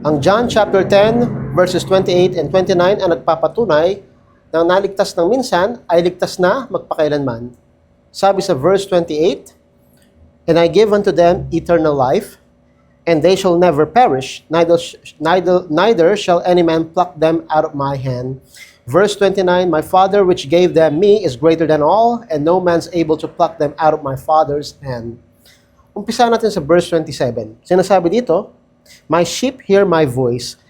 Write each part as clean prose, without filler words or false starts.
Ang John chapter 10 verses 28 and 29 ang nagpapatunay na naligtas ng minsan ay ligtas na magpakailanman. Sabi sa verse 28, "And I give unto them eternal life, and they shall never perish, neither shall any man pluck them out of my hand." Verse 29, "My Father which gave them me is greater than all, and no man's able to pluck them out of my Father's hand." Umpisa natin sa verse 27. Sinasabi dito, "My sheep hear my voice."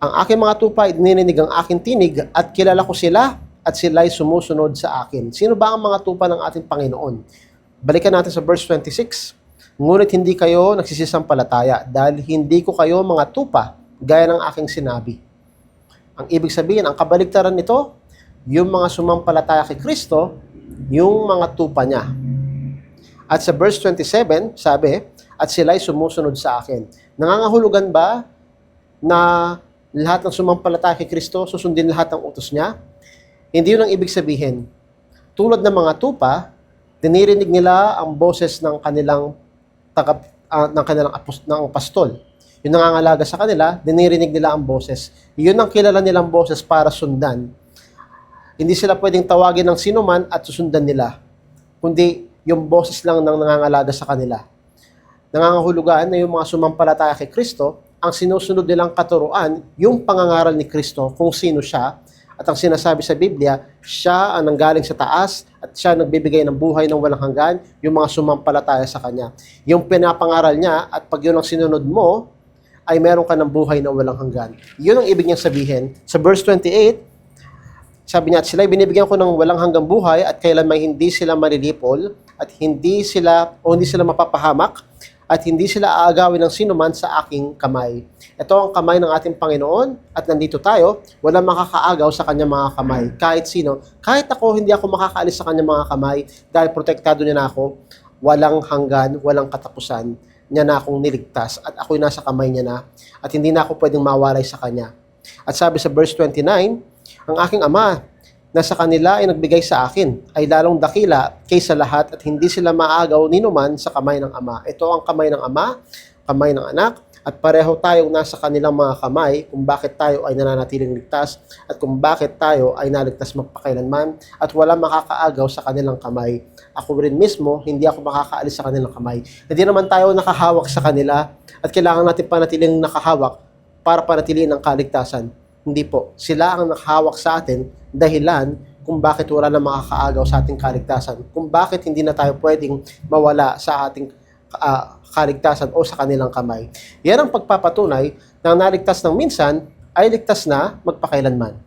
Ang aking mga tupa ay nininig ang aking tinig, at kilala ko sila, at sila'y sumusunod sa akin. Sino ba ang mga tupa ng ating Panginoon? Balikan natin sa verse 26. "Ngunit hindi kayo nagsisisampalataya, dahil hindi ko kayo mga tupa, gaya ng aking sinabi." Ang ibig sabihin, ang kabaligtaran nito, yung mga sumampalataya kay Kristo, yung mga tupa niya. At sa verse 27, sabi, "At sila'y sumusunod sa akin." Nangangahulugan ba na lahat ng sumampalataya kay Kristo, susundin lahat ng utos niya? Hindi yun ang ibig sabihin. Tulad ng mga tupa, dinirinig nila ang boses ng kanilang pastol. Yung nangangalaga sa kanila, dinirinig nila ang boses. Yun ang kilala nilang boses para sundan. Hindi sila pwedeng tawagin ng sinuman at susundan nila, kundi yung boses lang ng nangangalaga sa kanila. Nangangahulugan na yung mga sumampalataya kay Kristo, ang sinusunod nilang katuruan, yung pangangaral ni Kristo kung sino siya, at ang sinasabi sa Biblia, siya ang nanggaling sa taas at siya nagbibigay ng buhay ng walang hanggan, yung mga sumampalataya sa Kanya. Yung pinapangaral niya, at pag yun ang sinunod mo, ay meron ka ng buhay na walang hanggan. Yun ang ibig niyang sabihin. Sa verse 28, sabi niya, "At sila'y binibigyan ko ng walang hanggang buhay, at kailan may hindi sila malilipol, at hindi sila mapapahamak, at hindi sila aagawin ng sinuman sa aking kamay." Ito ang kamay ng ating Panginoon, at nandito tayo, walang makakaagaw sa kanyang mga kamay. Kahit sino, kahit ako, hindi ako makakaalis sa kanyang mga kamay, dahil protektado niya na ako, walang hanggan, walang katapusan, niya na akong niligtas, at ako'y nasa kamay niya na, at hindi na ako pwedeng mawalay sa kanya. At sabi sa verse 29, "Ang aking Ama na sa kanila ay nagbigay sa akin ay lalong dakila kaysa lahat, at hindi sila maagaw ninuman sa kamay ng Ama." Ito ang kamay ng Ama, kamay ng Anak, at pareho tayong nasa kanilang mga kamay kung bakit tayo ay nananatiling ligtas, at kung bakit tayo ay naligtas magpakailanman, at wala makakaagaw sa kanilang kamay. Ako rin mismo, hindi ako makakaalis sa kanilang kamay. Hindi naman tayo nakahawak sa kanila, at kailangan natin panatiling nakahawak para panatiliin ang kaligtasan. Hindi po. Sila ang nakahawak sa atin, dahilan kung bakit wala na makakaagaw sa ating kaligtasan, kung bakit hindi na tayo pwedeng mawala sa ating kaligtasan o sa kanilang kamay. Yan ang pagpapatunay na naligtas ng minsan ay ligtas na magpakailanman.